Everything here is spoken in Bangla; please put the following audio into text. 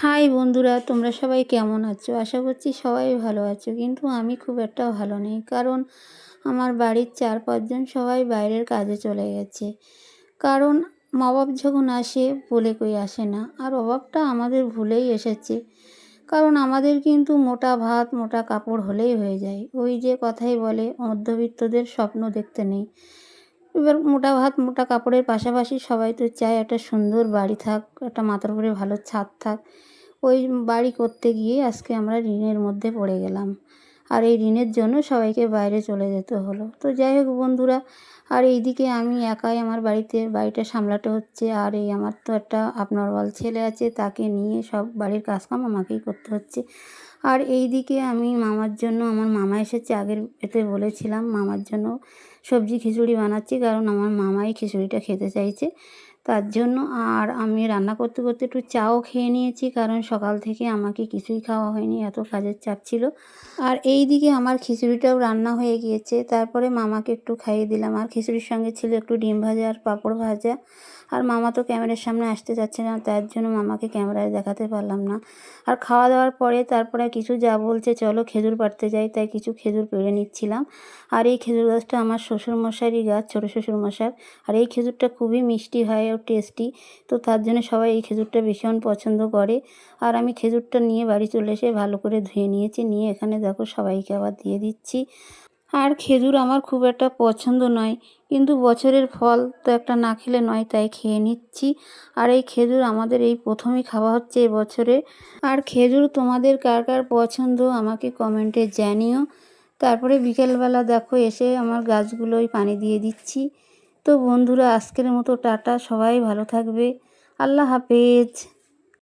হাই বন্ধুরা, তোমরা সবাই কেমন আছো? আশা করছি সবাই ভালো আছো, কিন্তু আমি খুব একটা ভালো নেই। কারণ আমার বাড়ির 4-5 জন সবাই বাইরের কাজে চলে গেছে। কারণ অভাব যখন আসে বলে কই আসে না, আর অভাবটা আমাদের ভুলেই এসেছে। কারণ আমাদের কিন্তু মোটা ভাত মোটা কাপড় হলেই হয়ে যায়। ওই যে কথাই বলে, মধ্যবিত্তদের স্বপ্ন দেখতে নেই। এবার মোটা ভাত মোটা কাপড়ের পাশাপাশি সবাই তো চায় একটা সুন্দর বাড়ি থাক, একটা মাথার উপরে ভালো ছাদ থাক। ওই বাড়ি করতে গিয়ে আজকে আমরা ঋণের মধ্যে পড়ে গেলাম। আর এই ঋণের জন্য সবাইকে বাইরে চলে যেতে হলো। তো যাই হোক বন্ধুরা, আর এইদিকে আমি একাই আমার বাড়িটা সামলাতে হচ্ছে। আর এই আমার তো একটা আপনার ছেলে আছে, তাকে নিয়ে সব বাড়ির কাজকাম আমাকেই করতে হচ্ছে। আর এইদিকে আমি মামার জন্য, আমার মামা এসেছে, আগের এতে বলেছিলাম মামার জন্য সবজি খিচুড়ি বানাচ্ছি, কারণ আমার মামাই খিচুড়িটা খেতে চাইছে তার জন্য। আর আমি রান্না করতে করতে একটু চাও খেয়ে নিয়েছি, কারণ সকাল থেকে আমাকে কিছুই খাওয়া হয়নি, এত কাজের চাপ ছিল। আর এই দিকে আমার খিচুড়িটাও রান্না হয়ে গিয়েছে, তারপরে মামাকে একটু খাইয়ে দিলাম। আর খিচুড়ির সঙ্গে ছিল একটু ডিম ভাজা আর পাঁপড় ভাজা। আর মামা তো ক্যামেরার সামনে আসতে চাচ্ছে না, তার জন্য মামাকে ক্যামেরায় দেখাতে পারলাম না। আর খাওয়া দাওয়ার পরে তারপরে কিছু যা বলছে চলো খেজুর পাড়তে যাই, তাই কিছু খেজুর পেড়ে নিচ্ছিলাম। আর এই খেজুর গাছটা আমার শ্বশুরমশাইয়েরই গাছ, ছোটো শ্বশুরমশাই। আর এই খেজুরটা খুবই মিষ্টি হয় ও টেস্টি, তো তার জন্য সবাই এই খেজুরটা ভীষণ পছন্দ করে। আর আমি খেজুরটা নিয়ে বাড়ি চলে এসে ভালো করে ধুয়ে নিয়েছি, নিয়ে এখানে দেখো সবাইকে আবার দিয়ে দিচ্ছি। আর খেজুর আমার খুব একটা পছন্দ নয়, কিন্তু বছরের ফল তো একটা না খেলে নয়, তাই খেয়ে নিচ্ছি। আর এই খেজুর আমাদের এই প্রথমই খাওয়া হচ্ছে এবছরে। আর খেজুর তোমাদের কার কার পছন্দ আমাকে কমেন্টে জানিও। তারপরে বিকেলবেলা দেখো এসে আমার গাছগুলোই পানি দিয়ে দিচ্ছি। তো বন্ধুরা, আজকের মতো টাটা, সবাই ভালো থাকবে। আল্লাহ হাফেজ।